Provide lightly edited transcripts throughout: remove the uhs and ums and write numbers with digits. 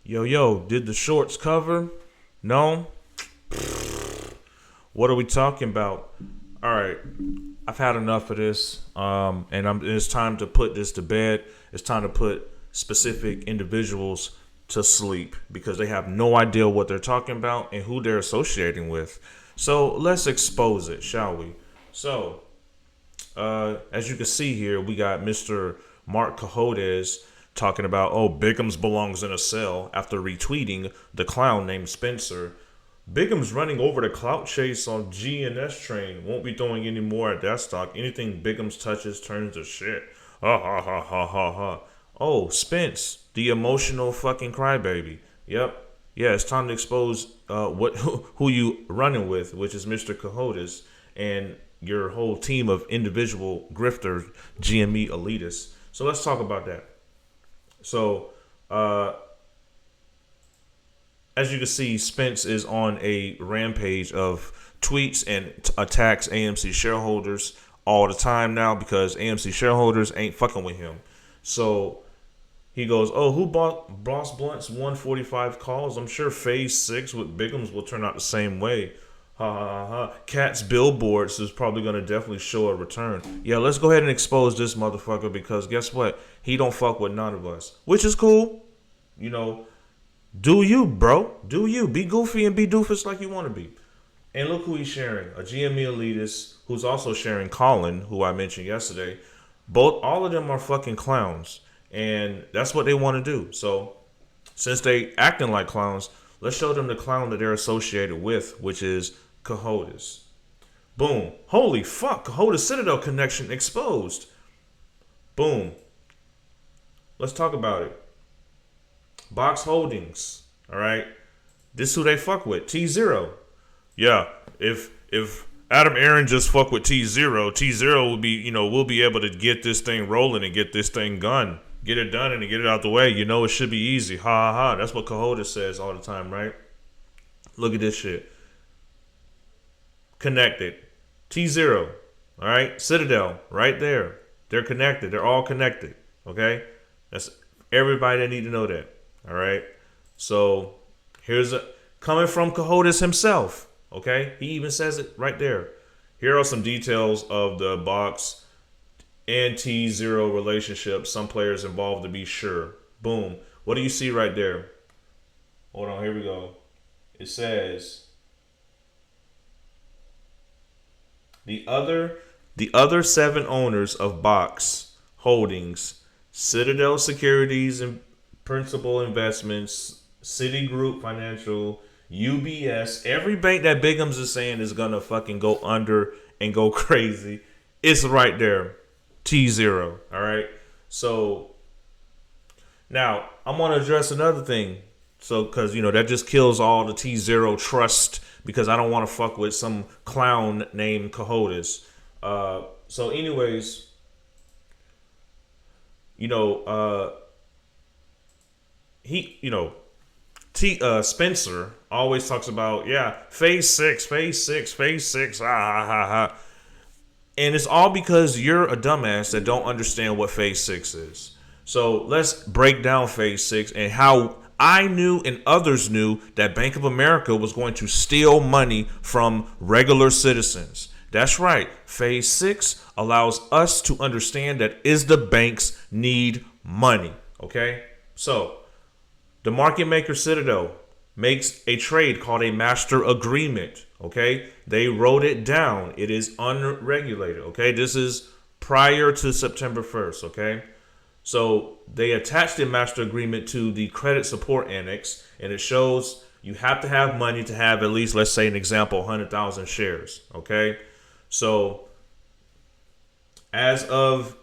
Yo, did the shorts cover? No? What are we talking about? All right, I've had enough of this, and it's time to put this to bed. It's time to put specific individuals to sleep because they have no idea what they're talking about and who they're associating with. So let's expose it, shall we? So, as you can see here, we got Mr. Mark Cahodes talking about, oh, Bigums belongs in a cell after retweeting the clown named Spencer. Bigum's running over the clout chase on G and S train. Won't be throwing any more at that stock. Anything Bigums touches turns to shit. Ha ha ha ha ha ha. Oh, Spence, the emotional fucking crybaby. Yep. Yeah, it's time to expose who you running with, which is Mr. Cahodes and your whole team of individual grifters, GME elitists. So let's talk about that. So, as you can see, Spence is on a rampage of tweets and attacks AMC shareholders all the time now because AMC shareholders ain't fucking with him. So he goes, oh, who bought Boss Blunt's 145 calls? I'm sure Phase 6 with Bigums will turn out the same way. Ha ha ha. Cat's billboards is probably going to definitely show a return. Yeah, let's go ahead and expose this motherfucker because guess what? He don't fuck with none of us, which is cool. You know, do you, bro. Do you. Be goofy and be doofus like you want to be. And look who he's sharing. A GME elitist who's also sharing Colin, who I mentioned yesterday. All of them are fucking clowns. And that's what they want to do. So since they acting like clowns, let's show them the clown that they're associated with, which is Cahodes. Boom. Holy fuck. Cahodes Citadel connection exposed. Boom. Let's talk about it. Box Holdings. All right. This is who they fuck with. T0. Yeah. If Adam Aaron just fuck with T0, T0 will be, we'll be able to get this thing rolling and get this thing done. Get it done and get it out the way. It should be easy. Ha ha ha. That's what Cahodes says all the time, right? Look at this shit. Connected. T0. All right. Citadel. Right there. They're connected. They're all connected. Okay. That's everybody that need to know that. All right. So here's coming from Cahodes himself. Okay. He even says it right there. Here are some details of the box and T0 relationship. Some players involved to be sure. Boom. What do you see right there? Hold on. Here we go. It says the other 7 owners of Box Holdings, Citadel Securities and Principal Investments, Citigroup Financial, UBS, every bank that Bigums is saying is gonna fucking go under and go crazy, it's right there. T0. All right. So now I'm gonna address another thing. So because that just kills all the T0 trust because I don't want to fuck with some clown named Cahodes. So anyways, Spencer always talks about, phase six, ah ha ha ha. And it's all because you're a dumbass that don't understand what phase 6 is. So let's break down phase 6 and how I knew and others knew that Bank of America was going to steal money from regular citizens. That's right. Phase 6 allows us to understand that is the banks need money. Okay. So the market maker Citadel makes a trade called a master agreement. Okay. They wrote it down. It is unregulated. Okay. This is prior to September 1st. Okay. So they attached the master agreement to the credit support annex, and it shows you have to have money to have at least, let's say an example, 100,000 shares. Okay. So as of,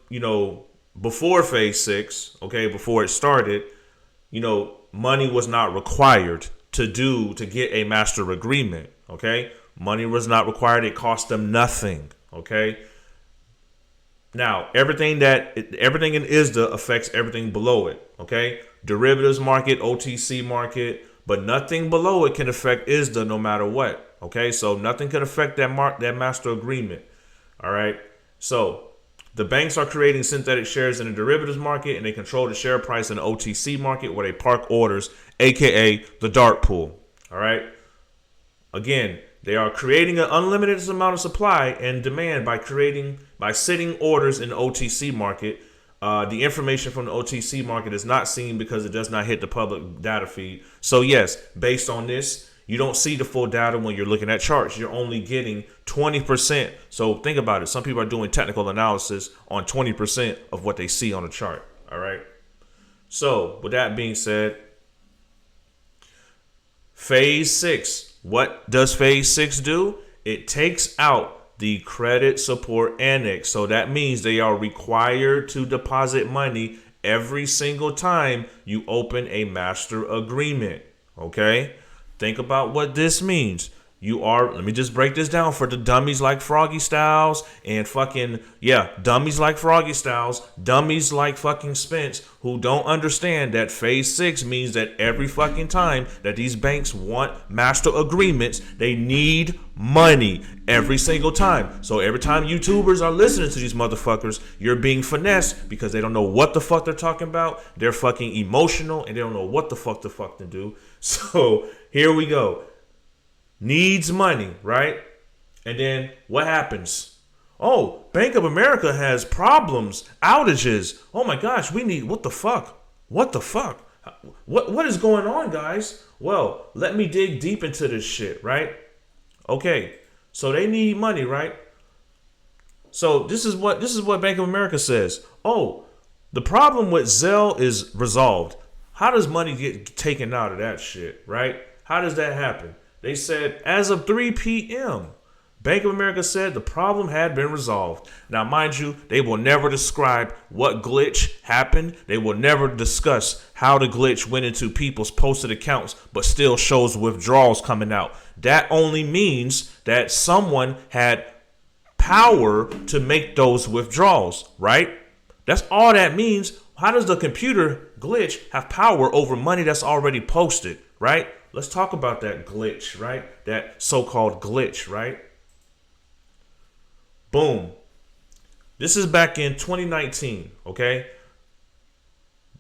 before phase 6, okay, before it started, money was not required to get a master agreement. Okay. Money was not required. It cost them nothing. Okay. Now, everything in ISDA affects everything below it. Okay. Derivatives market, OTC market, but nothing below it can affect ISDA no matter what. Okay. So nothing can affect that master agreement. All right. So The banks are creating synthetic shares in the derivatives market, and they control the share price in the OTC market where they park orders, aka the dart pool. All right. Again, they are creating an unlimited amount of supply and demand by sitting orders in the OTC market. The information from the OTC market is not seen because it does not hit the public data feed. So yes, based on this, you don't see the full data when you're looking at charts. You're only getting 20%. So think about it. Some people are doing technical analysis on 20% of what they see on a chart. All right. So with that being said, phase 6. What does phase 6 do? It takes out the credit support annex. So that means they are required to deposit money every single time you open a master agreement. Okay? Think about what this means. Let me just break this down for the dummies like Froggy Styles and dummies like Froggy Styles, dummies like fucking Spence, who don't understand that phase 6 means that every fucking time that these banks want master agreements, they need money every single time. So every time YouTubers are listening to these motherfuckers, you're being finessed because they don't know what the fuck they're talking about. They're fucking emotional and they don't know what the fuck to do. So here we go. Needs money, right? And then what happens? Oh, Bank of America has problems, outages. Oh my gosh, what the fuck? What the fuck? What is going on, guys? Well, let me dig deep into this shit, right? Okay, so they need money, right? So this is what Bank of America says. Oh, the problem with Zelle is resolved. How does money get taken out of that shit, right? How does that happen? They said as of 3 p.m., Bank of America said the problem had been resolved. Now, mind you, they will never describe what glitch happened. They will never discuss how the glitch went into people's posted accounts, but still shows withdrawals coming out. That only means that someone had power to make those withdrawals, right? That's all that means. How does the computer glitch have power over money that's already posted, right? Let's talk about that glitch, right? That so-called glitch, right? Boom. This is back in 2019, okay?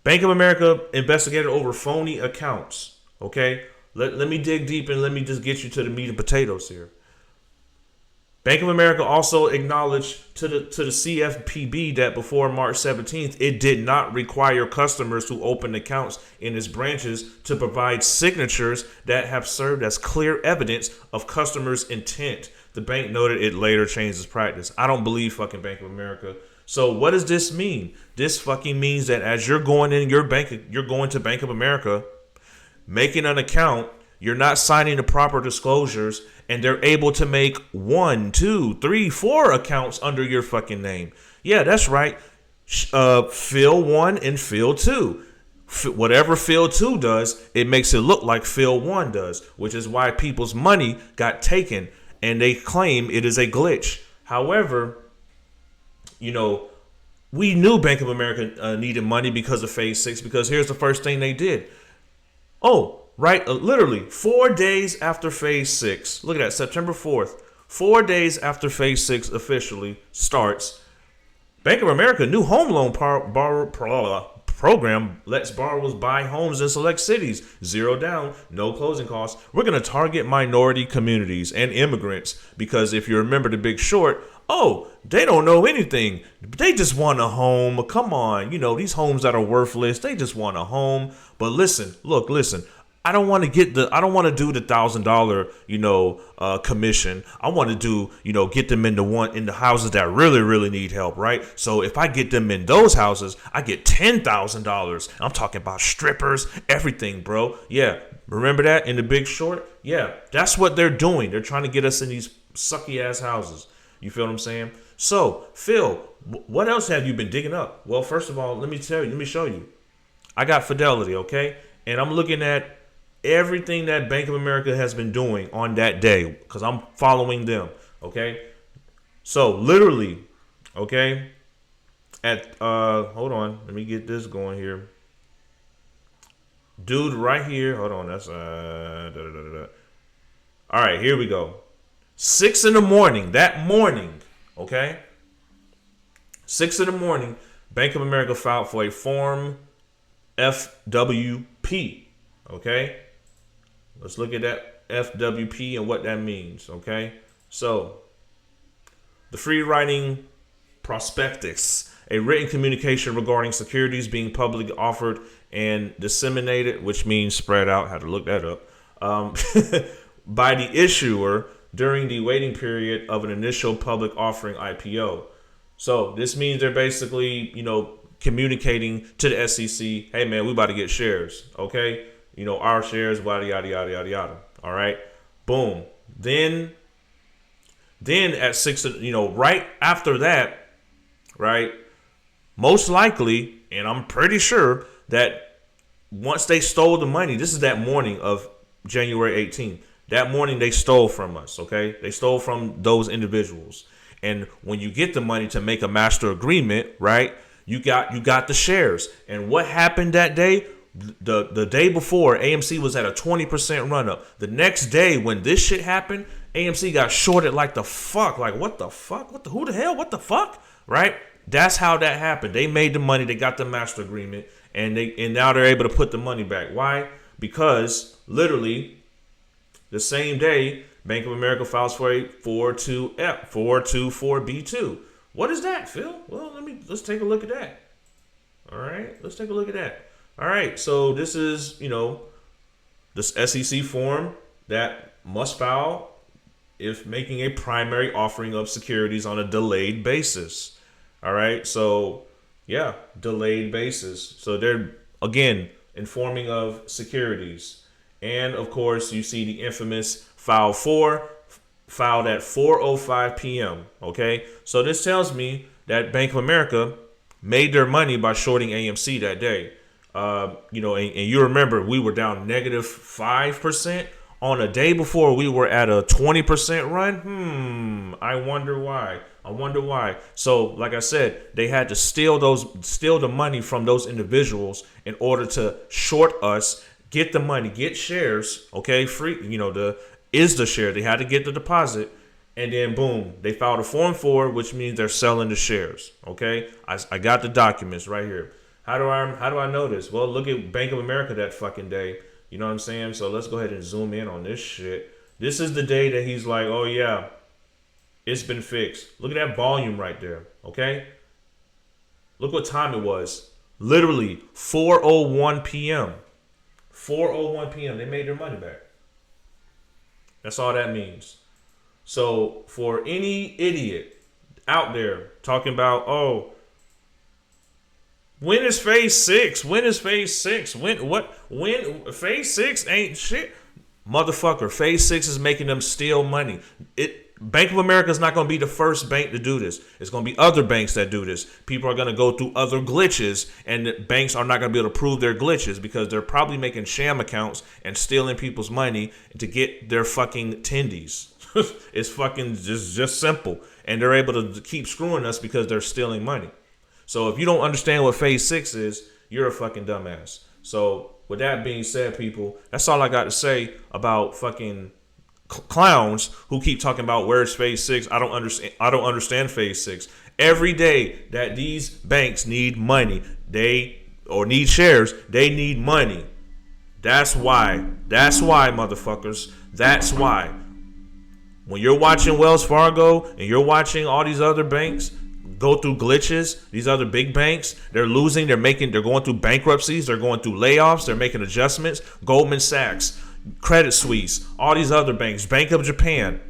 Bank of America investigated over phony accounts, okay? Let me dig deep and let me just get you to the meat and potatoes here. Bank of America also acknowledged to the CFPB that before March 17th, it did not require customers who opened accounts in its branches to provide signatures that have served as clear evidence of customers' intent. The bank noted it later changed its practice. I don't believe fucking Bank of America. So what does this mean? This fucking means that as you're going in your bank, you're going to Bank of America, making an account, you're not signing the proper disclosures, and they're able to make 1, 2, 3, 4 accounts under your fucking name. Yeah, that's right. Fill 1 and Fill 2. Whatever Fill 2 does, it makes it look like Fill 1 does, which is why people's money got taken, and they claim it is a glitch. However, we knew Bank of America needed money because of phase 6, because here's the first thing they did. Oh, right, literally 4 days after phase 6. Look at that, September 4th. 4 days after phase 6 officially starts, Bank of America new home loan program lets borrowers buy homes in select cities. 0 down, no closing costs. We're going to target minority communities and immigrants because if you remember The Big Short, they don't know anything. They just want a home. Come on, these homes that are worthless, they just want a home. But listen. I don't want to do the $1,000, commission. I want to do, get them in the houses that really, really need help, right? So if I get them in those houses, I get $10,000. I'm talking about strippers, everything, bro. Yeah. Remember that in The Big Short? Yeah. That's what they're doing. They're trying to get us in these sucky ass houses. You feel what I'm saying? So, Phil, what else have you been digging up? Well, first of all, let me show you. I got Fidelity, okay? And I'm looking at everything that Bank of America has been doing on that day because I'm following them, okay? So literally, okay, at hold on, let me get this going here. Dude, right here, hold on, that's All right, here we go. 6 a.m. that morning, okay? 6 in the morning, Bank of America filed for a Form FWP. Okay? Let's look at that FWP and what that means. Okay? So, the free writing prospectus, a written communication regarding securities being publicly offered and disseminated, which means spread out. Had to look that up. By the issuer during the waiting period of an initial public offering IPO. So this means they're basically, communicating to the SEC, hey man, we about to get shares, okay? Our shares, yada yada yada yada yada. All right, boom. Then at 6, right after that, right? Most likely, and I'm pretty sure that once they stole the money, this is that morning of January 18th. That morning they stole from us, okay? They stole from those individuals. And when you get the money to make a master agreement, right? You got the shares. And what happened that day? The day before, AMC was at a 20% run up. The next day when this shit happened, AMC got shorted like the fuck. Like, what the fuck? Who the hell? What the fuck? Right? That's how that happened. They made the money, they got the master agreement, and now they're able to put the money back. Why? Because literally the same day, Bank of America files for a 424B2. What is that, Phil? Well, let's take a look at that. All right, let's take a look at that. All right, so this is, this SEC form that must file if making a primary offering of securities on a delayed basis. All right, so yeah, delayed basis. So they're, again, informing of securities. And of course, you see the infamous file 4 filed at 4:05 p.m. Okay, so this tells me that Bank of America made their money by shorting AMC that day. And you remember we were down negative 5% on a day before we were at a 20% run. I wonder why. So, like I said, they had to steal the money from those individuals in order to short us, get the money, get shares. Okay, free. The share. They had to get the deposit, and then boom, they filed a Form 4, which means they're selling the shares. Okay, I got the documents right here. How do I know this? Well, look at Bank of America that fucking day. You know what I'm saying? So let's go ahead and zoom in on this shit. This is the day that he's like, oh yeah, it's been fixed. Look at that volume right there. Okay, look what time it was. Literally 4:01 p.m. 4:01 p.m. They made their money back. That's all that means. So for any idiot out there talking about, oh, when is phase 6? When is phase 6? When phase 6 ain't shit. Motherfucker, phase 6 is making them steal money. Bank of America is not going to be the first bank to do this. It's going to be other banks that do this. People are going to go through other glitches, and banks are not going to be able to prove their glitches because they're probably making sham accounts and stealing people's money to get their fucking tendies. It's fucking just simple. And they're able to keep screwing us because they're stealing money. So if you don't understand what phase 6 is, you're a fucking dumbass. So with that being said, people, that's all I got to say about fucking clowns who keep talking about where's phase 6. I don't understand phase 6. Every day that these banks need money, need shares, they need money. That's why, motherfuckers. That's why. When you're watching Wells Fargo and you're watching all these other banks go through glitches, these other big banks, they're losing, they're going through bankruptcies, they're going through layoffs, they're making adjustments. Goldman Sachs, Credit Suisse, all these other banks, Bank of Japan,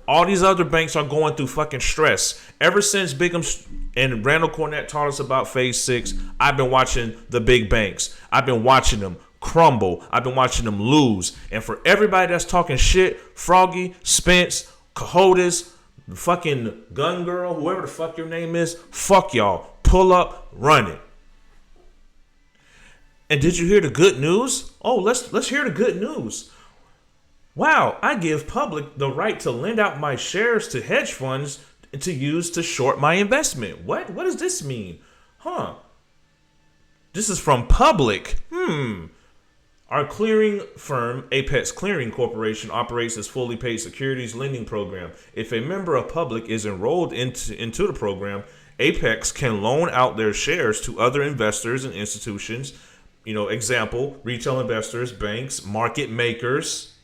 all these other banks are going through fucking stress. Ever since Bigum and Randall Cornett taught us about phase 6, I've been watching the big banks. I've been watching them crumble. I've been watching them lose. And for everybody that's talking shit, Froggy, Spence, Cojotes, fucking Gun Girl, whoever the fuck your name is, fuck y'all. Pull up, run it. And did you hear the good news? Oh, let's hear the good news. Wow, I give public the right to lend out my shares to hedge funds to use to short my investment. What does this mean? This is from public. Our clearing firm, Apex Clearing Corporation, operates as fully paid securities lending program. If a member of public is enrolled into the program, Apex can loan out their shares to other investors and institutions. Example, retail investors, banks, market makers.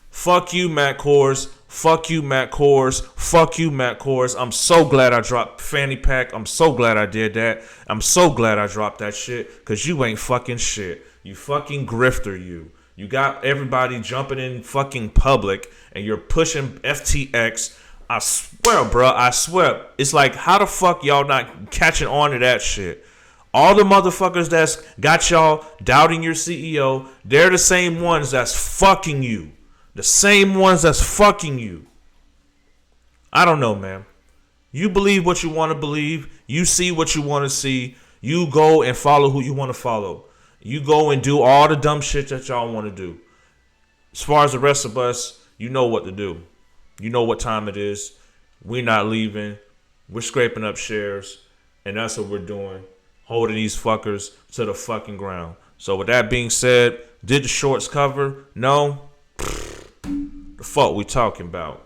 Fuck you, Matt Kors. Fuck you, Matt Kors. Fuck you, Matt Kors. I'm so glad I dropped Fanny Pack. I'm so glad I did that. I'm so glad I dropped that shit. Because you ain't fucking shit. You fucking grifter, you. You got everybody jumping in fucking public. And you're pushing FTX. I swear, bro. I swear. It's like, how the fuck y'all not catching on to that shit? All the motherfuckers that's got y'all doubting your CEO, they're the same ones that's fucking you. The same ones that's fucking you. I don't know, man. You believe what you want to believe. You see what you want to see. You go and follow who you want to follow. You go and do all the dumb shit that y'all want to do. As far as the rest of us, you know what to do. You know what time it is. We're not leaving. We're scraping up shares. And that's what we're doing. Holding these fuckers to the fucking ground. So with that being said, did the shorts cover? No. The fuck we talking about?